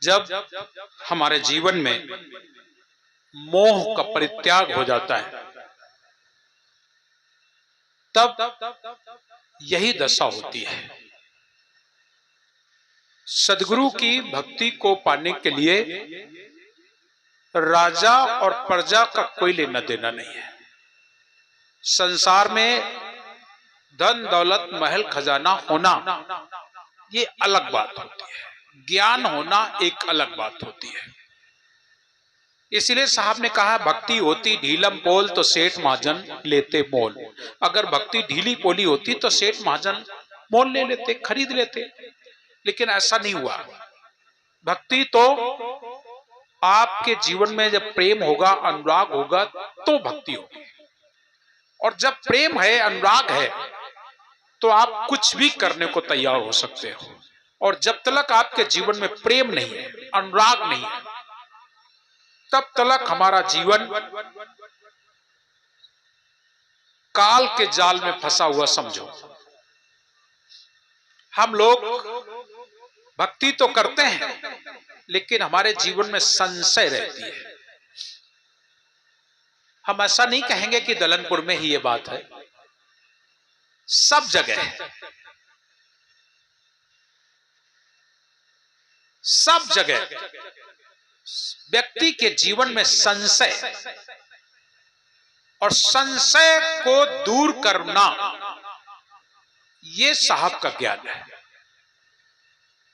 जब हमारे जीवन में मोह का परित्याग हो जाता है तब यही दशा होती है। सद्गुरु की भक्ति को पाने के लिए राजा और प्रजा का कोई लेना देना नहीं है। संसार में धन दौलत महल खजाना होना ये अलग बात होती है, ज्ञान होना एक अलग बात होती है। इसलिए साहब ने कहा भक्ति होती ढीलम पोल तो सेठ महाजन लेते मोल। अगर भक्ति ढीली पोली होती तो सेठ महाजन मोल ले लेते, खरीद लेते, लेकिन ऐसा नहीं हुआ। भक्ति तो आपके जीवन में जब प्रेम होगा, अनुराग होगा तो भक्ति होगी। और जब प्रेम है, अनुराग है, तो आप कुछ भी करने को तैयार हो सकते हो। और जब तक आपके जीवन में प्रेम नहीं है, अनुराग नहीं है, तब तक हमारा जीवन काल के जाल में फंसा हुआ समझो। हम लोग भक्ति तो करते हैं लेकिन हमारे जीवन में संशय रहती है। हम ऐसा नहीं कहेंगे कि दलनपुर में ही ये बात है, सब जगह है, सब जगह व्यक्ति के जीवन में संशय, और संशय को दूर करना ये साहब का ज्ञान है।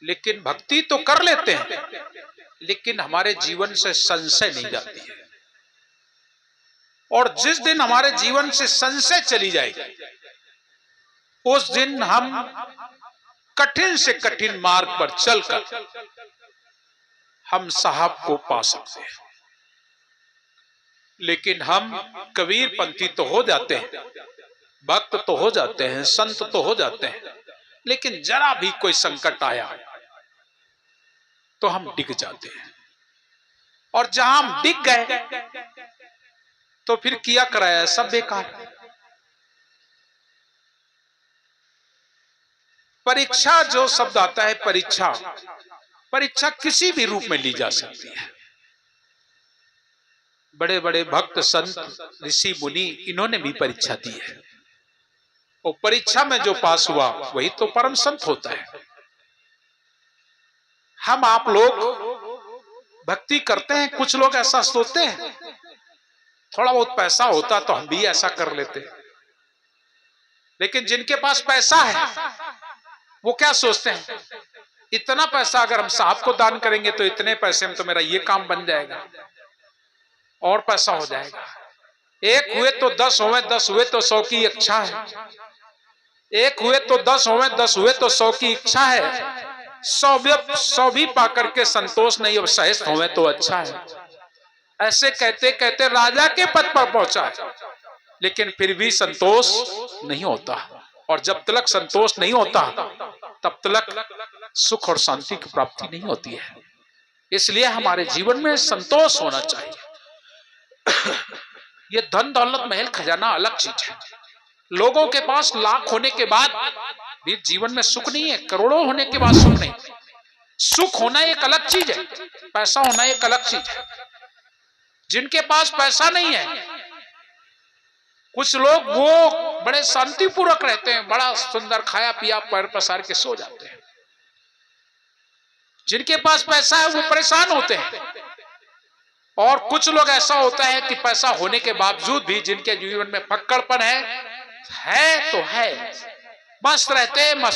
लेकिन भक्ति तो कर लेते हैं लेकिन हमारे जीवन से संशय नहीं जाती है। और जिस दिन हमारे जीवन से संशय चली जाएगी उस दिन हम कठिन से कठिन मार्ग पर चलकर हम साहब को पा सकते हैं। लेकिन हम कबीर पंथी तो हो जाते हैं, भक्त तो हो जाते हैं, संत तो हो जाते हैं, लेकिन जरा भी कोई संकट आया तो हम डिग जाते हैं। और जहां हम डिग गए तो फिर किया कराया सब बेकार। परीक्षा जो शब्द आता है, परीक्षा, परीक्षा किसी भी रूप में ली जा सकती है। बड़े बड़े भक्त संत ऋषि मुनि इन्होंने भी परीक्षा दी है, और परीक्षा में जो पास हुआ वही तो परम संत होता है। हम आप लोग भक्ति करते हैं, कुछ लोग ऐसा सोचते हैं थोड़ा बहुत पैसा होता तो हम भी ऐसा कर लेते। लेकिन जिनके पास पैसा है वो क्या सोचते हैं, इतना पैसा अगर हम साहब को दान करेंगे तो इतने पैसे में तो मेरा ये काम बन जाएगा और पैसा हो जाएगा। एक हुए तो 10 हुए, 10 हुए तो 100 की इच्छा है, एक हुए तो 10 हुए, 10 हुए तो 100 की इच्छा है। 100 भी पाकर के संतोष नहीं, अब सहज हुए तो अच्छा है। ऐसे कहते कहते राजा के पद पर पहुंचा है, लेकिन फिर भी संतोष नहीं होता। और जब तक संतोष नहीं होता तब तक सुख और शांति की प्राप्ति नहीं होती है। इसलिए हमारे जीवन में संतोष होना चाहिए। ये धन दौलत महल खजाना अलग चीज है। लोगों के पास लाख होने के बाद भी जीवन में सुख नहीं है, करोड़ों होने के बाद सुख नहीं। सुख होना एक अलग चीज है, पैसा होना एक अलग चीज है। जिनके पास पैसा नहीं है, कुछ लोग वो बड़े शांतिपूर्वक रहते हैं, बड़ा सुंदर खाया पिया पैर पसार के सो जाते हैं। जिनके पास पैसा है वो परेशान होते हैं। और कुछ लोग ऐसा होता है कि पैसा होने के बावजूद भी जिनके जीवन में फक्कड़पन है तो है, मस्त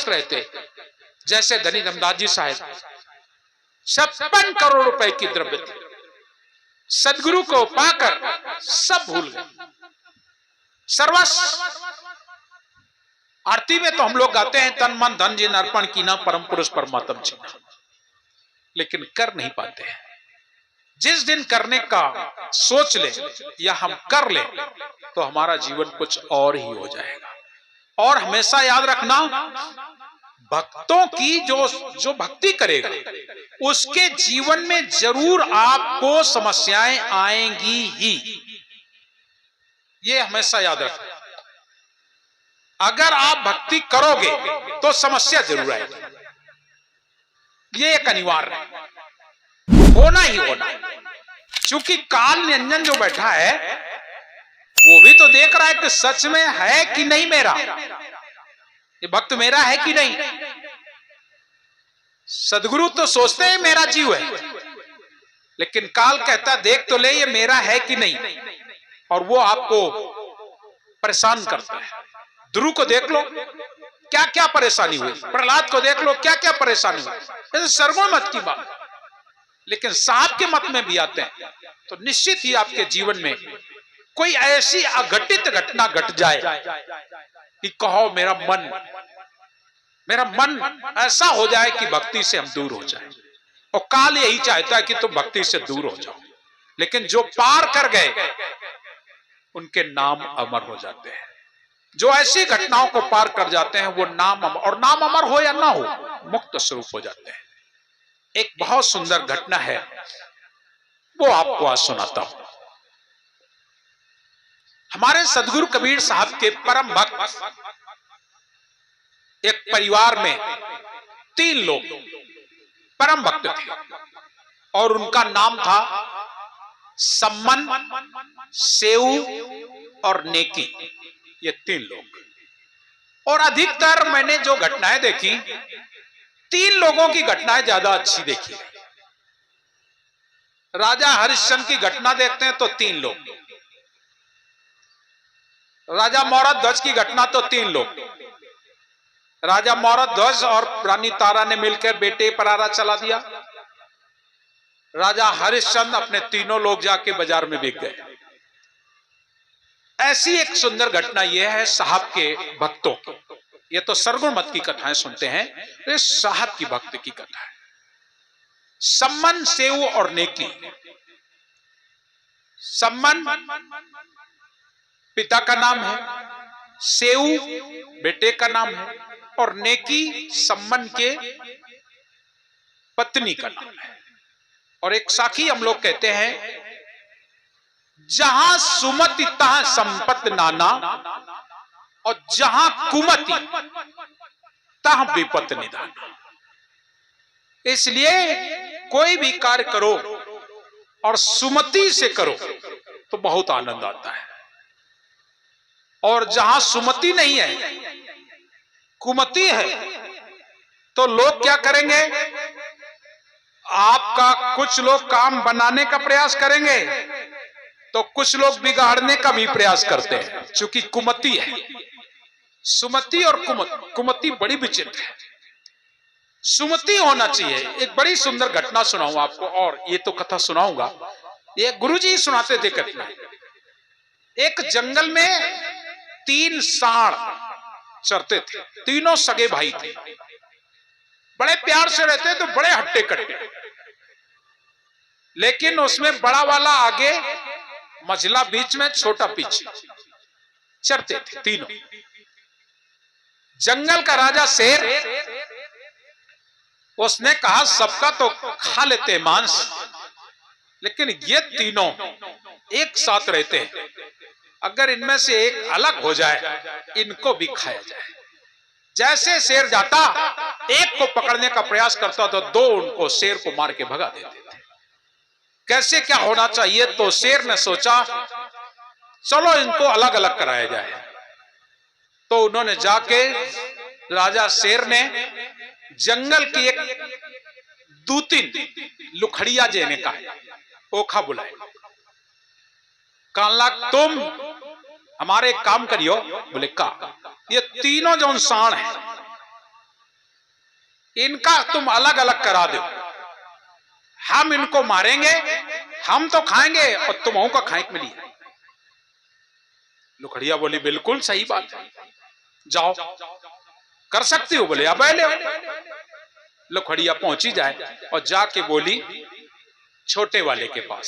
रहते। जैसे धनी धमदास जी साहब 56 करोड़ रुपए की द्रव्य थी, सदगुरु को पाकर सब भूल गए, सर्वस्व। आरती में तो हम लोग गाते हैं तन मन धन जिन अर्पण कीना परम पुरुष परमात्म चीना, लेकिन कर नहीं पाते हैं। जिस दिन करने का सोच ले या हम कर ले तो हमारा जीवन कुछ और ही हो जाएगा। और हमेशा याद रखना, भक्तों की जो भक्ति करेगा उसके जीवन में जरूर आपको समस्याएं आएंगी ही, ये हमेशा याद रखना। अगर आप भक्ति करोगे तो समस्या जरूर आएगी, ये एक अनिवार्य है। होना ही होना। क्योंकि काल निरंजन जो बैठा है वो भी तो देख रहा है कि सच में है कि नहीं मेरा, ये भक्त मेरा है कि नहीं। सदगुरु तो सोचते हैं मेरा जीव है, लेकिन काल कहता देख तो ले ये मेरा है कि नहीं, और वो आपको परेशान करता है। ध्रुव को देख लो क्या क्या परेशानी हुई, प्रहलाद को देख लो क्या क्या परेशानी हुई, सर्वगुण मत की बात। लेकिन साहब के मत में भी आते हैं तो निश्चित ही आपके जीवन में कोई ऐसी अघटित घटना घट जाए कि कहो मेरा मन ऐसा हो जाए कि भक्ति से हम दूर हो जाए। और काल यही चाहता है कि तुम भक्ति से दूर हो जाओ, लेकिन जो पार कर गए उनके नाम अमर हो जाते हैं। जो ऐसी घटनाओं को पार कर जाते हैं वो नाम अमर, और नाम अमर हो या ना हो, मुक्त स्वरूप हो जाते हैं। एक बहुत सुंदर घटना है, वो आपको आज सुनाता हूं। हमारे सदगुरु कबीर साहब के परम भक्त एक परिवार में 3 लोग परम भक्त थे, और उनका नाम था सम्मन, सेऊ और नेकी। ये 3 लोग। और अधिकतर मैंने जो घटनाएं देखी, 3 लोगों की घटनाएं ज्यादा अच्छी देखी। राजा हरिश्चंद्र की घटना देखते हैं तो 3 लोग, राजा मौर्य ध्वज की घटना तो 3 लोग। राजा मौर्य ध्वज और रानी तारा ने मिलकर बेटे पर आरा चला दिया। राजा हरिश्चंद्र अपने 3 लोग जाके बाजार में बिक गए। ऐसी एक सुंदर घटना यह है साहब के भक्तों की। ये तो सरगुण मत की कथाएं सुनते हैं, ये साहब की भक्त की कथा है। सम्मन, सेऊ और नेकी। सम्मन पिता का नाम है, सेऊ बेटे का नाम है, और नेकी सम्मन के पत्नी का नाम है। और एक साखी हम लोग कहते हैं, जहां सुमति तहां संपत नाना, और जहां कुमति तहां विपत निदाना। इसलिए कोई भी कार्य करो और सुमति से करो तो बहुत आनंद आता है। और जहां सुमति नहीं है, कुमति है, तो लोग क्या करेंगे, आपका कुछ लोग काम बनाने का प्रयास करेंगे तो कुछ लोग बिगाड़ने का भी प्रयास करते हैं, क्योंकि कुमति है। सुमति और कुमति बड़ी विचित्र है। सुमति होना चाहिए। एक बड़ी सुंदर घटना सुनाऊं आपको, और ये तो कथा सुनाऊंगा, ये गुरुजी सुनाते थे घटना। एक जंगल में 3 सांड चरते थे, तीनों सगे भाई थे, बड़े प्यार से रहते तो बड़े हट्टे कट्टे। लेकिन उसमें बड़ा वाला आगे, मझला बीच में, छोटा पीछे, चरते थे तीनों। जंगल का राजा शेर, उसने कहा सबका तो खा लेते मांस, लेकिन ये तीनों एक साथ रहते हैं, अगर इनमें से एक अलग हो जाए इनको भी खाया जाए। जैसे शेर जाता, एक को पकड़ने का प्रयास करता तो 2 उनको शेर को मार के भगा देते थे। कैसे क्या होना चाहिए, तो शेर ने सोचा चलो इनको अलग अलग कराया जाए। तो उन्होंने जाके, राजा शेर ने जंगल की एक दूतिन लुखड़िया जेने का ओखा बुलाए, कहला तुम हमारे काम करियो। बोले का, ये तीनों जो सांड है इनका तुम अलग अलग करा दो, हम इनको मारेंगे, हम तो खाएंगे और तुम का खाएक मिली। लुखड़िया बोली बिल्कुल सही बात है, जाओ कर सकती हो। बोले अब ले। लुखड़िया पहुंची जाए और जाके बोली छोटे वाले के पास,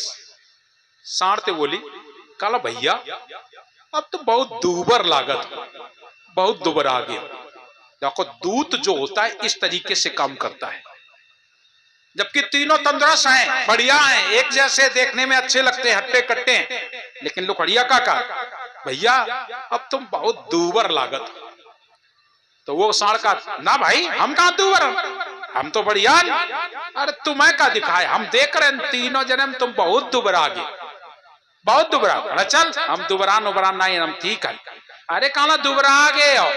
सांडते बोली काला भैया अब तो बहुत दूबर लागत, बहुत दुबरा गया। देखो दूत जो होता है इस तरीके से काम करता है, जबकि तीनों तंदुरुस्त हैं, बढ़िया हैं, एक जैसे देखने में अच्छे लगते हैं, हट्टे कट्टे हैं, लेकिन लुखड़िया का भैया अब तुम बहुत दूबर लागत। तो वो सांड का, ना भाई हम कहां दूबर, हम तो बढ़िया। अरे तुम्हें क्या दिखाए, हम देख रहे हैं तीनों जन्म तुम बहुत दुबरा गए, बहुत दुबरा। अरे चल हम दुबरान उबरान नहीं, हम ठीक है। अरे कहना दुबरा गए हो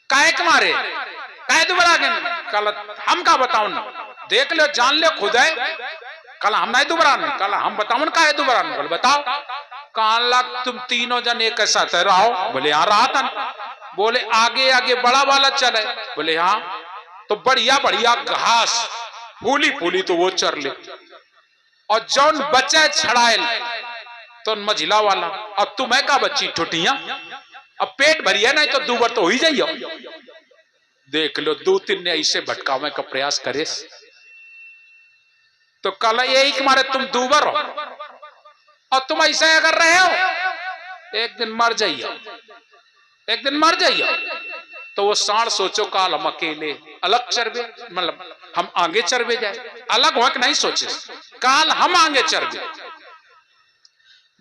काहे के मारे, काहे दुबरा गए? कल हम का बताऊं ना, देख लो जान ले खुद है। कल हम नहीं दुबरा, कल हम बताओ काहे दुबरा। बोले बताओ। कहा तुम तीनों जन एक साथ रहो। बोले यहाँ रहा था। बोले आगे आगे बड़ा वाला चले। बोले हाँ। तो बढ़िया बढ़िया घास फूली फूली तो वो चर ले, और जौन बच्चे छड़ाए तो मझिला वाला। अब तुम्हें का बच्ची ठुटिया, अब पेट भरिया नहीं तो दूबर तो हो ही जाइयो। देख लो दो तीन ने ऐसे भटकावे का प्रयास करे, तो कल यही कि मारे तुम दूबर हो और तुम ऐसे अगर रहे हो, एक दिन मर जाइयो, एक दिन मर जाइयो। तो वो सांड सोचो काल हम अकेले अलग चरबे, मतलब हम आगे चरबे जाए, अलग हो के नहीं सोचे, काल हम आगे चरबे।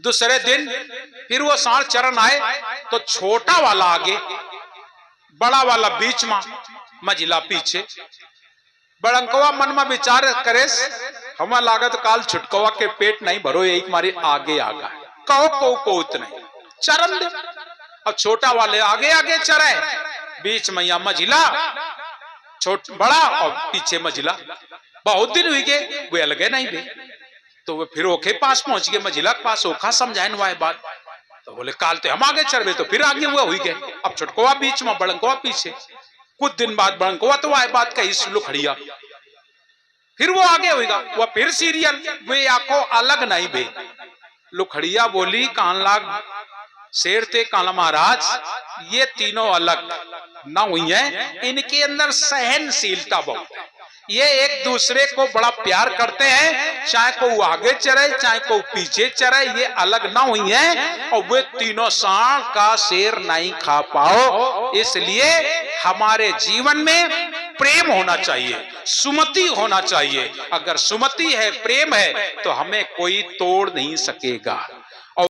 दूसरे दिन फिर वो सांड चरण आए, तो छोटा वाला आगे, बड़ा वाला बीच में, मझिला पीछे। बड़ंकवा मन में विचार करे, हमें लागत काल छुटकवा के पेट नहीं भरो, यही मारे आगे आगा कहो को नहीं चरण दे। अब छोटा वाले आगे आगे चरे, बीच में या मझिला, छोट बड़ा और पीछे मझिला। बहुत दिन हुई गए वे अलगे नहीं बे, तो वे फिर ओखे पास पहुंच गए, मझिला के पास। ओखा समझाइन वाए बात, तो बोले काल ते हम आगे चढ़ गए, तो फिर आगे हुआ हुई गए। अब छुटकवा बीच में, बड़ंकवा पीछे। कुछ दिन बाद बड़ंकवा तो वाए बात कही लुखड़िया, फिर वो आगे होगा, वह फिर सीरियल, वे आको अलग नहीं बे। लुखड़िया बोली कान लाग शेर थे काला महाराज, ये तीनों अलग ना हुई हैं, इनके अंदर सहनशीलता बहुत है, ये एक दूसरे को बड़ा प्यार करते हैं, चाहे को आगे चरे चाहे को पीछे चरे, ये अलग ना हुई हैं। और वे तीनों सांड का शेर नहीं खा पाओ, इसलिए हमारे जीवन में प्रेम होना चाहिए, सुमति होना चाहिए। अगर सुमति है, प्रेम है, तो हमें कोई तोड़ नहीं सकेगा।